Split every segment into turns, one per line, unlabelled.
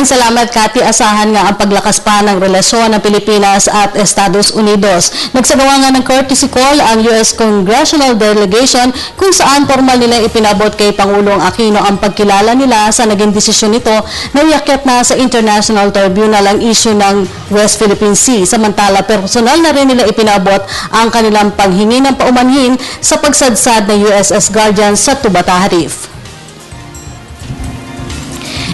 Maraming salamat, Cathy. Asahan nga ang paglakas pa ng relasyon ng Pilipinas at Estados Unidos. Nagsagawa nga ng courtesy call ang U.S. Congressional Delegation kung saan formal nila ipinabot kay Pangulong Aquino ang pagkilala nila sa naging desisyon nito na iakyat na sa International Tribunal ang issue ng West Philippine Sea. Samantala, personal na rin nila ipinabot ang kanilang paghingi ng paumanhin sa pagsadsad ng USS Guardian sa Tubata Harif.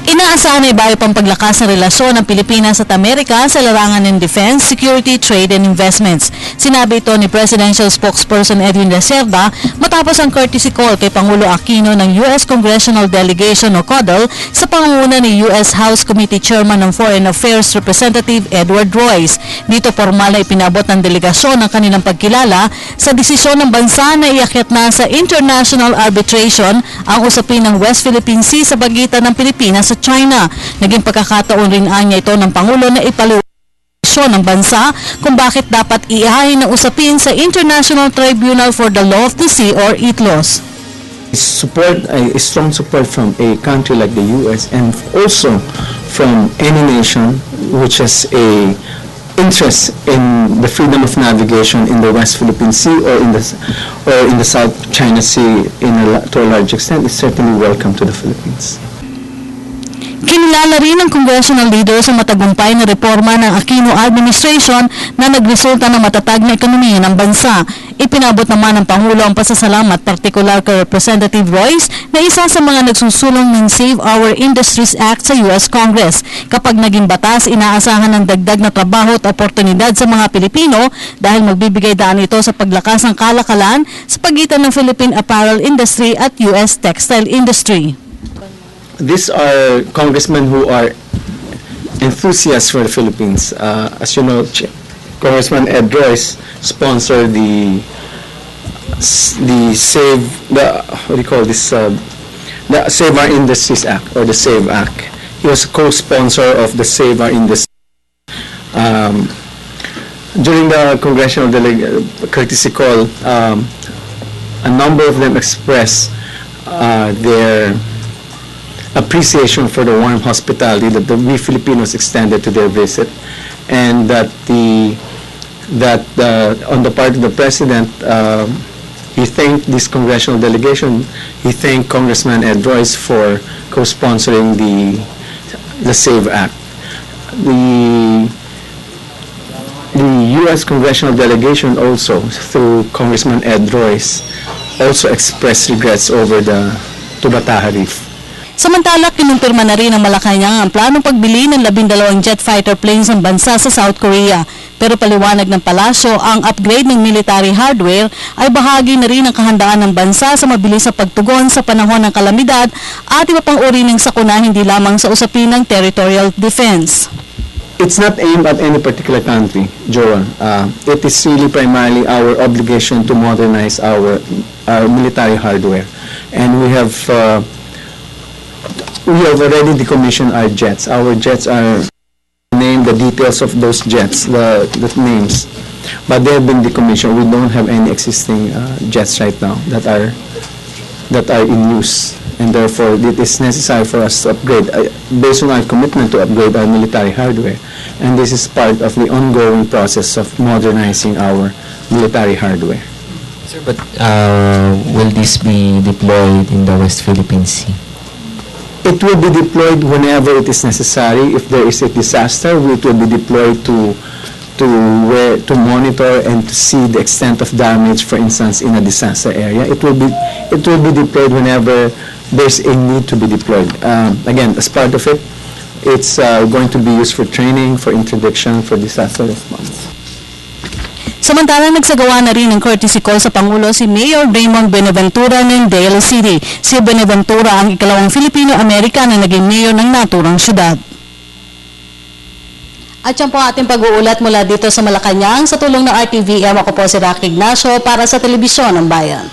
Inaasahan na iba pang paglakas ng relasyon ng Pilipinas at Amerika sa larangan ng defense, security, trade, and investments. Sinabi ito ni Presidential Spokesperson Edwin De Cerda matapos ang courtesy call kay Pangulo Aquino ng U.S. Congressional Delegation o CODEL sa pangunguna ni U.S. House Committee Chairman ng Foreign Affairs Representative Edward Royce. Dito formal na ipinabot ng delegasyon ang kanilang pagkilala sa desisyon ng bansa na iakyat na sa international arbitration ang usapin ng West Philippine Sea sa pagitan ng Pilipinas at China. Naging pagkakataon rin anya ito ng Pangulo na ipaliwanag ng bansa kung bakit dapat ihain ng usapin sa International Tribunal for the Law of the Sea or ITLOS.
Strong support from a country like the U.S. and also from any nation which has a interest in the freedom of navigation in the West Philippine Sea or in the South China Sea to a large extent is certainly welcome to the Philippines.
Kinilala rin ng congressional leader sa matagumpay na reforma ng Aquino administration na nagresulta ng matatag na ekonomiya ng bansa. Ipinabot naman ng Pangulo ang pasasalamat partikular kay Representative Royce na isa sa mga nagsusulong ng Save Our Industries Act sa U.S. Congress. Kapag naging batas, inaasahan ng dagdag na trabaho at oportunidad sa mga Pilipino dahil magbibigay daan ito sa paglakas ng kalakalan sa pagitan ng Philippine apparel industry at U.S. textile industry.
These are congressmen who are enthusiasts for the Philippines. As you know, Congressman Ed Royce sponsored the Save Our Industries Act or the SAVE Act. He was a co-sponsor of the Save Our Industries. During the congressional courtesy call, a number of them expressed their appreciation for the warm hospitality that we Filipinos extended to their visit, and that on the part of the President, he thanked this congressional delegation. He thanked Congressman Ed Royce for co-sponsoring the SAVE Act. The U.S. congressional delegation also, through Congressman Ed Royce, also expressed regrets over the Tubata Harif.
Samantala, kinumpirma na rin ng Malacanang ang planong pagbili ng 12 jet fighter planes ng bansa sa South Korea. Pero paliwanag ng palasyo, ang upgrade ng military hardware ay bahagi na rin ng kahandaan ng bansa sa mabilis na pagtugon sa panahon ng kalamidad at iba pang uri ng sakuna hindi lamang sa usapin ng territorial defense.
It's not aimed at any particular country, Joel. It is really primarily our obligation to modernize our military hardware. And we have already decommissioned our jets. Our jets are named, the details of those jets, the names, but they have been decommissioned. We don't have any existing jets right now that are in use, and therefore it is necessary for us to upgrade based on our commitment to upgrade our military hardware. And this is part of the ongoing process of modernizing our military hardware.
Sir, but will this be deployed in the West Philippine Sea?
It will be deployed whenever it is necessary. If there is a disaster, it will be deployed to monitor and to see the extent of damage, for instance, in a disaster area. It will be deployed whenever there's a need to be deployed. Again, as part of it, it's going to be used for training, for interdiction, for disaster response.
Samantala, nagsagawa na rin ng courtesy call sa Pangulo si Mayor Raymond Benaventura ng Daly City. Si Benaventura ang ikalawang Filipino-American na naging mayor ng naturang syudad. At yan po ating pag-uulat mula dito sa Malacanang sa tulong ng RTVM. Ako po si Rocky Ignacio para sa Telebisyon ng Bayan.